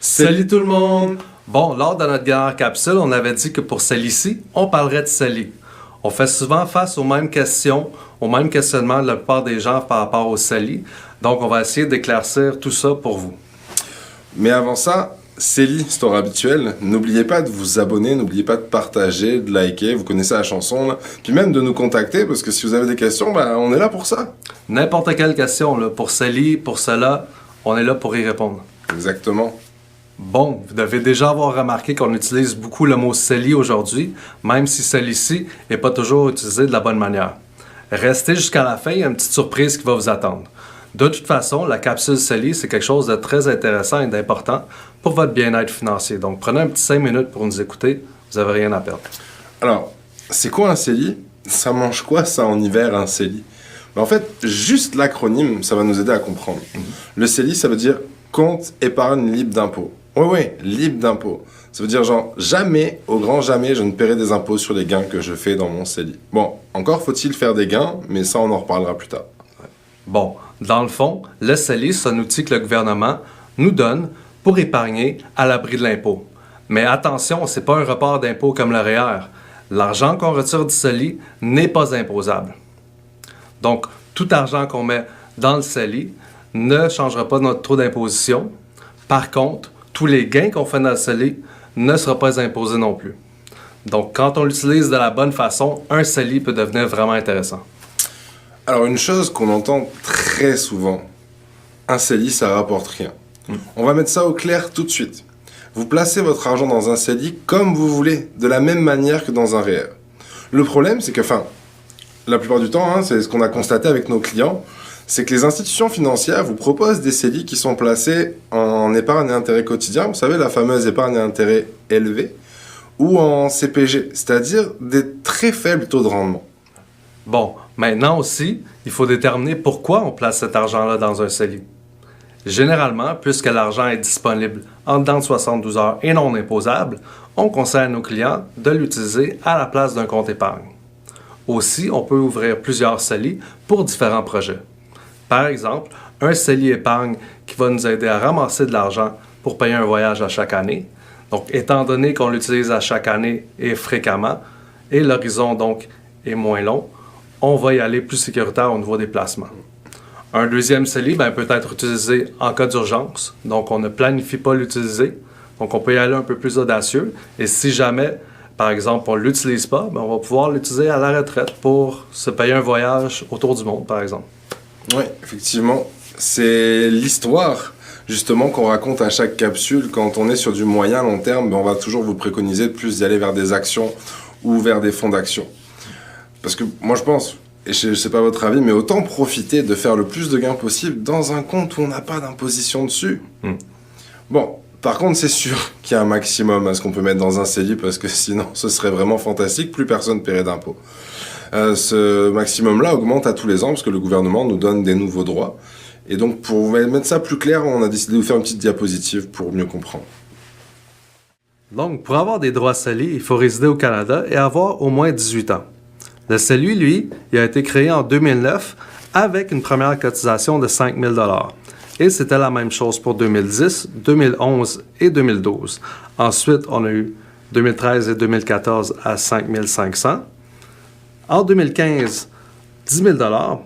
Salut tout le monde! Bon, lors de notre dernière capsule, on avait dit que pour celle-ci, on parlerait de CELI. On fait souvent face aux mêmes questions, aux mêmes questionnements de la plupart des gens par rapport au CELI. Donc, on va essayer d'éclaircir tout ça pour vous. Mais avant ça, CELI, store habituel, n'oubliez pas de vous abonner, n'oubliez pas de partager, de liker, vous connaissez la chanson, là. Puis même de nous contacter, parce que si vous avez des questions, on est là pour ça. N'importe quelle question, là, pour CELI, pour cela, on est là pour y répondre. Exactement. Bon, vous devez déjà avoir remarqué qu'on utilise beaucoup le mot CELI aujourd'hui, même si celui-ci n'est pas toujours utilisé de la bonne manière. Restez jusqu'à la fin, il y a une petite surprise qui va vous attendre. De toute façon, la capsule CELI, c'est quelque chose de très intéressant et d'important pour votre bien-être financier. Donc, prenez un petit 5 minutes pour nous écouter, vous n'avez rien à perdre. Alors, c'est quoi un CELI? Ça mange quoi ça en hiver, un CELI? En fait, juste l'acronyme, ça va nous aider à comprendre. Le CELI, ça veut dire compte épargne libre d'impôt. Oui, libre d'impôt. Ça veut dire genre, jamais, au grand jamais, je ne paierai des impôts sur les gains que je fais dans mon CELI. Bon, encore faut-il faire des gains, mais ça, on en reparlera plus tard. Bon, dans le fond, le CELI, c'est un outil que le gouvernement nous donne pour épargner à l'abri de l'impôt. Mais attention, ce n'est pas un report d'impôt comme le REER. L'argent qu'on retire du CELI n'est pas imposable. Donc, tout argent qu'on met dans le CELI ne changera pas notre taux d'imposition. Par contre, tous les gains qu'on fait dans le CELI ne seront pas imposés non plus. Donc, quand on l'utilise de la bonne façon, un CELI peut devenir vraiment intéressant. Alors, une chose qu'on entend très souvent, un CELI, ça rapporte rien. On va mettre ça au clair tout de suite. Vous placez votre argent dans un CELI comme vous voulez, de la même manière que dans un REER. Le problème, c'est que, la plupart du temps, c'est ce qu'on a constaté avec nos clients, c'est que les institutions financières vous proposent des CELI qui sont placés en épargne et intérêt quotidien, vous savez, la fameuse épargne et intérêt élevé, ou en CPG, c'est-à-dire des très faibles taux de rendement. Bon, maintenant aussi, il faut déterminer pourquoi on place cet argent-là dans un CELI. Généralement, puisque l'argent est disponible en dedans de 72 heures et non imposable, on conseille à nos clients de l'utiliser à la place d'un compte épargne. Aussi, on peut ouvrir plusieurs CELI pour différents projets. Par exemple, un CELI épargne qui va nous aider à ramasser de l'argent pour payer un voyage à chaque année. Donc, étant donné qu'on l'utilise à chaque année et fréquemment, et l'horizon donc est moins long, on va y aller plus sécuritaire au niveau des placements. Un deuxième CELI peut être utilisé en cas d'urgence, donc on ne planifie pas l'utiliser. Donc, on peut y aller un peu plus audacieux. Et si jamais, par exemple, on ne l'utilise pas, on va pouvoir l'utiliser à la retraite pour se payer un voyage autour du monde, par exemple. Oui, effectivement, c'est l'histoire justement qu'on raconte à chaque capsule. Quand on est sur du moyen long terme, on va toujours vous préconiser de plus d'y aller vers des actions ou vers des fonds d'action. Parce que moi je pense, et je ne sais pas votre avis, mais autant profiter de faire le plus de gains possible dans un compte où on n'a pas d'imposition dessus. Bon, par contre c'est sûr qu'il y a un maximum à ce qu'on peut mettre dans un CELI parce que sinon ce serait vraiment fantastique, plus personne ne paierait d'impôts. Ce maximum-là augmente à tous les ans parce que le gouvernement nous donne des nouveaux droits. Et donc, pour mettre ça plus clair, on a décidé de vous faire une petite diapositive pour mieux comprendre. Donc, pour avoir des droits CELI, il faut résider au Canada et avoir au moins 18 ans. Le CELI, lui, il a été créé en 2009 avec une première cotisation de 5 000 $. Et c'était la même chose pour 2010, 2011 et 2012. Ensuite, on a eu 2013 et 2014 à 5 500 $. En 2015, 10 000 $.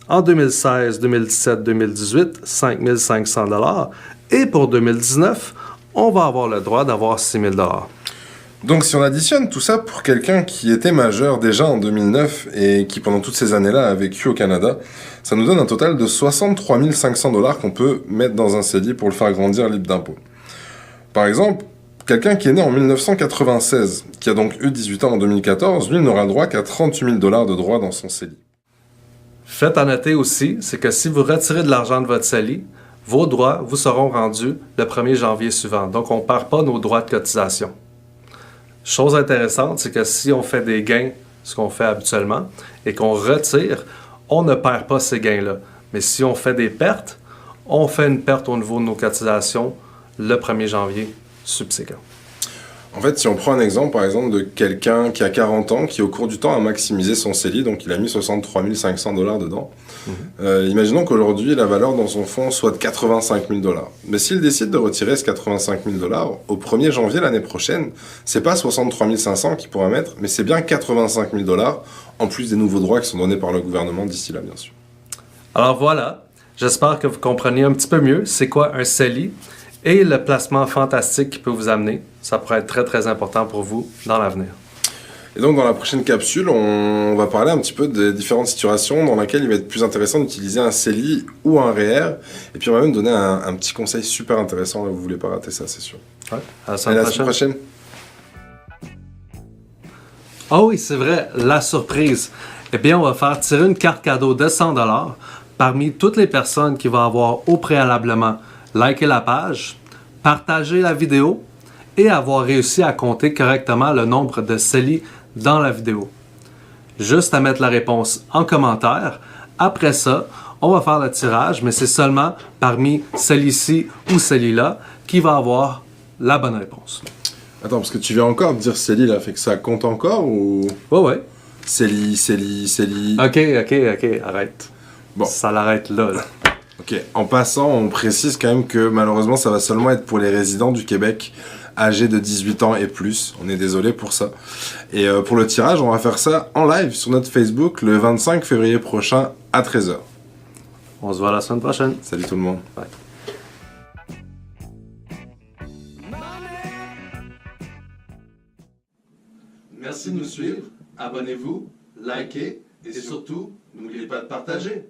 En 2016, 2017, 2018, 5 500 $. Et pour 2019, on va avoir le droit d'avoir 6 000 $. Donc si on additionne tout ça pour quelqu'un qui était majeur déjà en 2009 et qui pendant toutes ces années-là a vécu au Canada, ça nous donne un total de 63 500 $ qu'on peut mettre dans un CELI pour le faire grandir libre d'impôt. Par exemple, quelqu'un qui est né en 1996, qui a donc eu 18 ans en 2014, lui n'aura le droit qu'à 38 000 $ de droits dans son CELI. Faites à noter aussi, c'est que si vous retirez de l'argent de votre CELI, vos droits vous seront rendus le 1er janvier suivant. Donc, on ne perd pas nos droits de cotisation. Chose intéressante, c'est que si on fait des gains, ce qu'on fait habituellement, et qu'on retire, on ne perd pas ces gains-là. Mais si on fait des pertes, on fait une perte au niveau de nos cotisations le 1er janvier subséquent. En fait, si on prend un exemple, par exemple, de quelqu'un qui a 40 ans, qui au cours du temps a maximisé son CELI, donc il a mis 63 500 $ dedans. Imaginons qu'aujourd'hui, la valeur dans son fonds soit de 85 000 $. Mais s'il décide de retirer ce 85 000 $ au 1er janvier l'année prochaine, c'est pas 63 500 qu'il pourra mettre, mais c'est bien 85 000 $, en plus des nouveaux droits qui sont donnés par le gouvernement d'ici là, bien sûr. Alors voilà, j'espère que vous compreniez un petit peu mieux c'est quoi un CELI et le placement fantastique qu'il peut vous amener. Ça pourrait être très très important pour vous dans l'avenir. Et donc dans la prochaine capsule, on va parler un petit peu des différentes situations dans lesquelles il va être plus intéressant d'utiliser un CELI ou un REER. Et puis on va même donner un petit conseil super intéressant, là, vous ne voulez pas rater ça, c'est sûr. Ouais, à la Allez, à la semaine semaine prochaine. prochaine. Ah oui, c'est vrai, la surprise. Eh bien, on va faire tirer une carte cadeau de 100 $ parmi toutes les personnes qui vont avoir au préalablement liké la page, partagé la vidéo et avoir réussi à compter correctement le nombre de CELI dans la vidéo. Juste à mettre la réponse en commentaire. Après ça, on va faire le tirage, mais c'est seulement parmi celle-ci ou celle-là qui va avoir la bonne réponse. Attends, parce que tu viens encore de dire CELI là, fait que ça compte encore ou... Ouais. CELI... Ok, arrête. Bon. Ça l'arrête là. Ok, en passant, on précise quand même que malheureusement ça va seulement être pour les résidents du Québec âgés de 18 ans et plus. On est désolé pour ça. Et pour le tirage, on va faire ça en live sur notre Facebook le 25 février prochain à 13h. On se voit la semaine prochaine. Salut tout le monde. Bye. Merci de nous suivre. Abonnez-vous, likez et surtout, n'oubliez pas de partager.